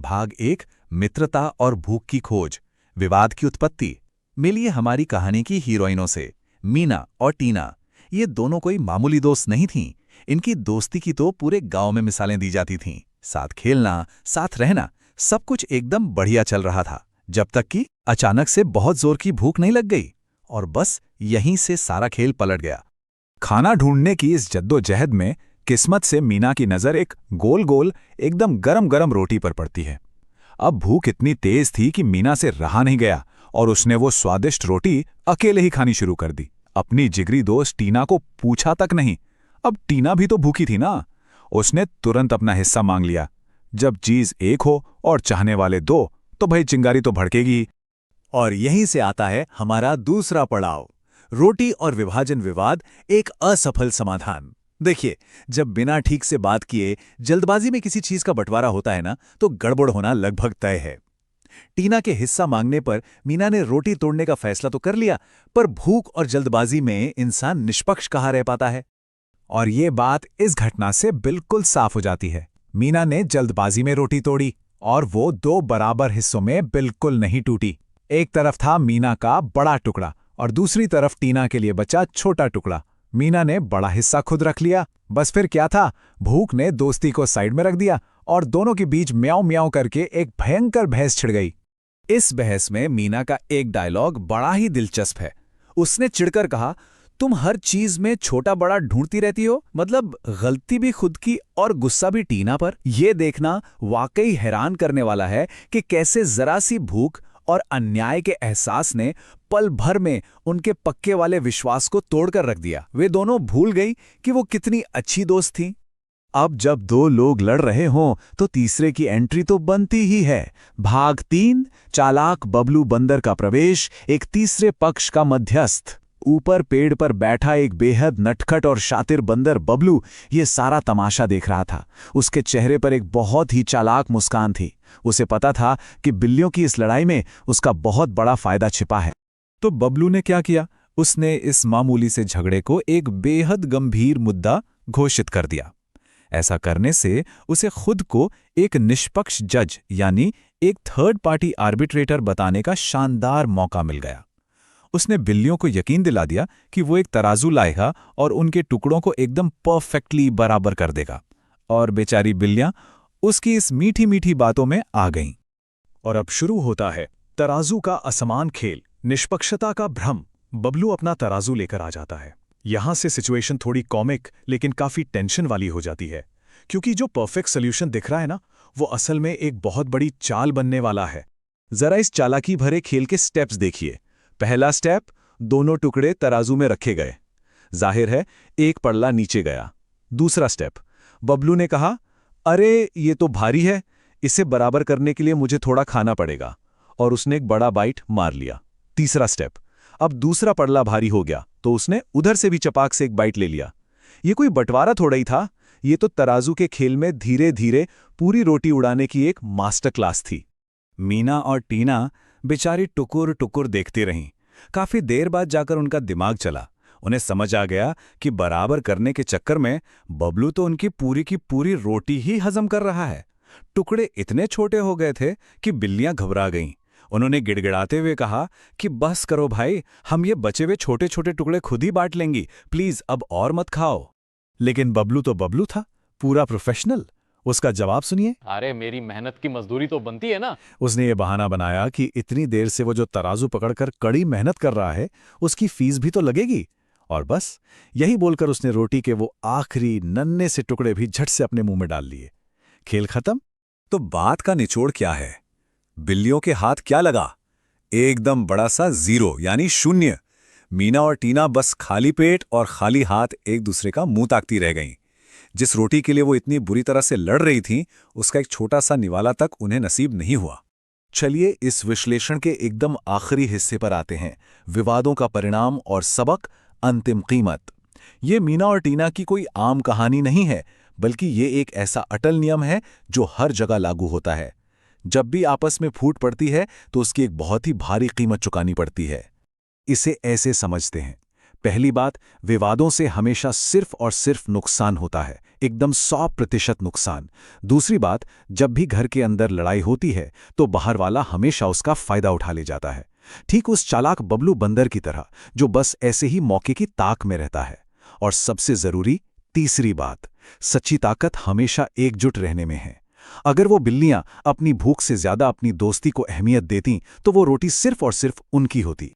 भाग 1 मित्रता और भूख की खोज, विवाद की उत्पत्ति। मिलिए हमारी कहानी की हीरोइनों से, मीना और टीना। ये दोनों कोई मामूली दोस्त नहीं थीं। इनकी दोस्ती की तो पूरे गांव में मिसालें दी जाती थीं। साथ खेलना, साथ रहना, सब कुछ एकदम बढ़िया चल रहा था, जब तक कि अचानक से बहुत जोर की भूख नहीं लग गई और बस यहीं से सारा खेल पलट गया। खाना ढूंढने की इस जद्दोजहद में किस्मत से मीना की नज़र एक गोल गोल एकदम गरम गरम रोटी पर पड़ती है। अब भूख इतनी तेज थी कि मीना से रहा नहीं गया और उसने वो स्वादिष्ट रोटी अकेले ही खानी शुरू कर दी। अपनी जिगरी दोस्त टीना को पूछा तक नहीं। अब टीना भी तो भूखी थी ना। उसने तुरंत अपना हिस्सा मांग लिया। जब चीज एक हो और चाहने वाले दो, तो भाई चिंगारी तो भड़केगी। और यहीं से आता है हमारा दूसरा पड़ाव, रोटी और विभाजन विवाद, एक असफल समाधान। देखिए, जब बिना ठीक से बात किए जल्दबाजी में किसी चीज का बंटवारा होता है ना, तो गड़बड़ होना लगभग तय है। टीना के हिस्सा मांगने पर मीना ने रोटी तोड़ने का फैसला तो कर लिया, पर भूख और जल्दबाजी में इंसान निष्पक्ष कहाँ रह पाता है। और ये बात इस घटना से बिल्कुल साफ हो जाती है। मीना ने जल्दबाजी में रोटी तोड़ी और वो 2 बराबर हिस्सों में बिल्कुल नहीं टूटी। एक तरफ था मीना का बड़ा टुकड़ा और दूसरी तरफ टीना के लिए बचा छोटा टुकड़ा। मीना ने बड़ा हिस्सा खुद रख लिया। बस फिर क्या था, भूख ने दोस्ती को साइड में रख दिया और दोनों के बीच म्याऊं म्याऊं करके एक भयंकर बहस छिड़ गई। इस बहस में मीना का एक डायलॉग बड़ा ही दिलचस्प है। उसने चिढ़कर कहा, तुम हर चीज में छोटा बड़ा ढूंढती रहती हो, मतलब गलती भी खुद की और गुस्सा भी टीना पर। यह देखना वाकई हैरान करने वाला है कि कैसे जरा सी भूख और अन्याय के एहसास ने पल भर में उनके पक्के वाले विश्वास को तोड़कर रख दिया। वे दोनों भूल गई कि वो कितनी अच्छी दोस्त थीं। अब जब 2 लोग लड़ रहे हों तो तीसरे की एंट्री तो बनती ही है। भाग 3 चालाक बबलू बंदर का प्रवेश, एक तीसरे पक्ष का मध्यस्थ। ऊपर पेड़ पर बैठा एक बेहद नटखट और शातिर बंदर बबलू ये सारा तमाशा देख रहा था। उसके चेहरे पर एक बहुत ही चालाक मुस्कान थी। उसे पता था कि बिल्लियों की इस लड़ाई में उसका बहुत बड़ा फायदा छिपा है। तो बबलू ने क्या किया? उसने इस मामूली से झगड़े को एक बेहद गंभीर मुद्दा घोषित कर दिया। ऐसा करने से उसे खुद को एक निष्पक्ष जज यानी एक थर्ड पार्टी आर्बिट्रेटर बताने का शानदार मौका मिल गया। उसने बिल्लियों को यकीन दिला दिया कि वो एक तराजू लाएगा और उनके टुकड़ों को एकदम परफेक्टली बराबर कर देगा। और बेचारी बिल्लियां उसकी इस मीठी मीठी बातों में आ गईं। और अब शुरू होता है तराजू का असमान खेल, निष्पक्षता का भ्रम। बबलू अपना तराजू लेकर आ जाता है। यहां से सिचुएशन थोड़ी कॉमिक लेकिन काफी टेंशन वाली हो जाती है, क्योंकि जो परफेक्ट सोल्यूशन दिख रहा है ना, वो असल में एक बहुत बड़ी चाल बनने वाला है। जरा इस चालाकी भरे खेल के स्टेप्स देखिए। पहला स्टेप, दोनों टुकड़े तराजू में रखे गए। जाहिर है एक पड़ला नीचे गया। दूसरा स्टेप, बबलू ने कहा, अरे ये तो भारी है, इसे बराबर करने के लिए मुझे थोड़ा खाना पड़ेगा, और उसने एक बड़ा बाइट मार लिया। तीसरा स्टेप, अब दूसरा पड़ला भारी हो गया तो उसने उधर से भी चपाक से एक बाइट ले लिया। ये कोई बंटवारा थोड़ा ही था, ये तो तराजू के खेल में धीरे धीरे पूरी रोटी उड़ाने की एक मास्टर क्लास थी। मीना और टीना बेचारी टुकुर टुकुर देखती रहीं। काफी देर बाद जाकर उनका दिमाग चला। उन्हें समझ आ गया कि बराबर करने के चक्कर में बबलू तो उनकी पूरी की पूरी रोटी ही हजम कर रहा है। टुकड़े इतने छोटे हो गए थे कि बिल्लियां घबरा गईं। उन्होंने गिड़गिड़ाते हुए कहा कि बस करो भाई, हम ये बचे हुए छोटे छोटे टुकड़े खुद ही बांट लेंगी, प्लीज अब और मत खाओ। लेकिन बबलू तो बबलू था, पूरा प्रोफेशनल। उसका जवाब सुनिए। अरे मेरी मेहनत की मजदूरी तो बनती है ना। उसने ये बहाना बनाया कि इतनी देर से वो जो तराजू पकड़कर कड़ी मेहनत कर रहा है, उसकी फीस भी तो लगेगी। और बस यही बोलकर उसने रोटी के वो आखिरी नन्हे से टुकड़े भी झट से अपने मुंह में डाल लिए। खेल खत्म। तो बात का निचोड़ क्या है? बिल्लियों के हाथ क्या लगा? एकदम बड़ा सा 0 यानी 0। मीना और टीना बस खाली पेट और खाली हाथ एक दूसरे का मुंह ताकती रह गईं। जिस रोटी के लिए वो इतनी बुरी तरह से लड़ रही थीं, उसका एक छोटा सा निवाला तक उन्हें नसीब नहीं हुआ। चलिए इस विश्लेषण के एकदम आखिरी हिस्से पर आते हैं, विवादों का परिणाम और सबक, अंतिम कीमत। ये मीना और टीना की कोई आम कहानी नहीं है, बल्कि ये एक ऐसा अटल नियम है जो हर जगह लागू होता है। जब भी आपस में फूट पड़ती है तो उसकी एक बहुत ही भारी कीमत चुकानी पड़ती है। इसे ऐसे समझते हैं, पहली बात, विवादों से हमेशा सिर्फ और सिर्फ नुकसान होता है, एकदम 100% नुकसान। दूसरी बात, जब भी घर के अंदर लड़ाई होती है तो बाहर वाला हमेशा उसका फायदा उठा ले जाता है, ठीक उस चालाक बबलू बंदर की तरह जो बस ऐसे ही मौके की ताक में रहता है। और सबसे जरूरी तीसरी बात, सच्ची ताकत हमेशा एकजुट रहने में है। अगर वो बिल्लियां अपनी भूख से ज्यादा अपनी दोस्ती को अहमियत देती तो वो रोटी सिर्फ और सिर्फ उनकी होती।